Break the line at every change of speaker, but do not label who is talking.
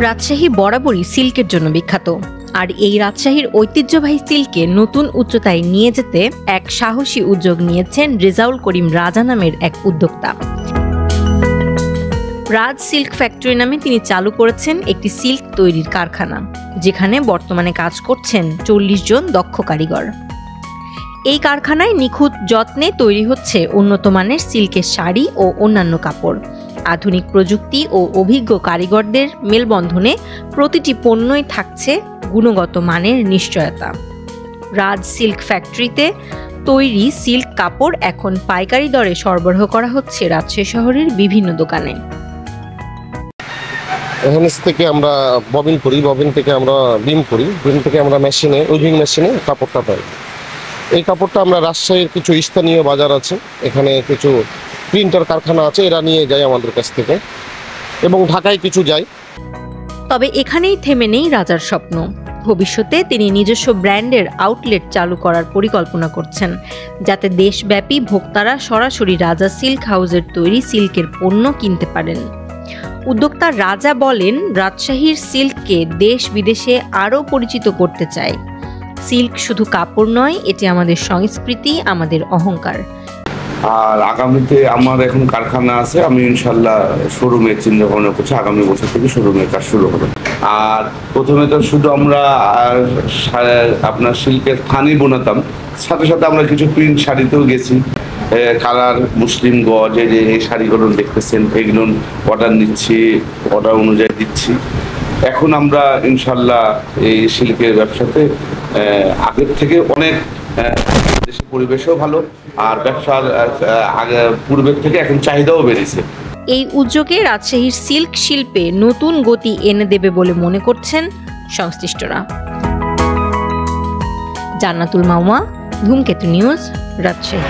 রাজশাহী বরাবরই সিল্কের জন্য বিখ্যাত, আর এই রাজশাহীর ঐতিহ্যবাহী সিল্ককে নতুন উচ্চতায় নিয়ে যেতে এক সাহসী উদ্যোগ নিয়েছেন রেজাউল করিম রাজা নামের এক উদ্যোক্তা। রাজ সিল্ক ফ্যাক্টরি নামে তিনি চালু করেছেন একটি সিল্ক তৈরির কারখানা, যেখানে বর্তমানে কাজ করছেন 40 জন দক্ষ কারিগর। এই কারখানায় নিখুঁত যত্নে তৈরি হচ্ছে উন্নত মানের সিল্কের শাড়ি ও অন্যান্য কাপড়। আধুনিক প্রযুক্তি ও অভিজ্ঞ কারিগরদের মেলবন্ধনে প্রতিটি পণ্যই থাকছে গুণগত মানের নিশ্চয়তা। রাজ সিল্ক ফ্যাক্টরিতে তৈরি সিল্ক কাপড় এখন পাইকারি দরে সরবরাহ করা হচ্ছে রাজশাহী শহরের বিভিন্ন দোকানে।
এখানে থেকে আমরা ববিন করি, ববিন থেকে আমরা বিম করি, বিম থেকে আমরা মেশিনে উইভিং মেশিনে কাপড়টা পাই। এই কাপড়টা আমরা রাজশাহীর কিছু স্থানীয় বাজার আছে, এখানে কিছু প্রিন্টার কারখানা আছে, এরা নিয়ে যায় আমাদের কাছ থেকে, এবং ঢাকায় কিছু যায়।
তবে এখানেই থেমে নেই রাজার স্বপ্ন। ভবিষ্যতে তিনি নিজস্ব ব্র্যান্ডের আউটলেট চালু করার পরিকল্পনা করছেন, যাতে দেশব্যাপী ভোক্তারা সরাসরি রাজা সিল্ক হাউসের তৈরি সিল্কের পণ্য কিনতে পারেন। উদ্যোক্তা রাজা বলেন, রাজশাহীর সিল্ককে দেশ বিদেশে আরও পরিচিত করতে চায়। সিল্ক শুধু কাপড় নয়, এটি আমাদের সংস্কৃতি, আমাদের অহংকার।
আর আগামীতে আমার এখন কারখানা আছে, আমি ইনশাল্লাহ শোরুমের চিন্তা ভাবনা করছি, আগামী বছর থেকে শোরুমের কাজ শুরু হবে। আর প্রথমে তো শুধু আমরা আপনার সিল্কের থানি বোনাতাম, সাথে সাথে আমরা কিছু প্রিন্ট শাড়িতেও গেছি। কালার মুসলিম গজ, এই শাড়িগুলো দেখতেছেন, এগুলো অর্ডার নিচ্ছি, অর্ডার অনুযায়ী দিচ্ছি। এখন আমরা ইনশাল্লাহ এই শিল্পের ব্যবসাতে আগের থেকে অনেক, দেশের পরিবেশও ভালো, আর ব্যবসার পূর্বের থেকে এখন চাহিদাও বেড়েছে।
এই উদ্যোগে রাজশাহীর সিল্ক শিল্পে নতুন গতি এনে দেবে বলে মনে করছেন সংশ্লিষ্টরা। জান্নাতুল মাওয়া, ধূমকেতু নিউজ, রাজশাহী।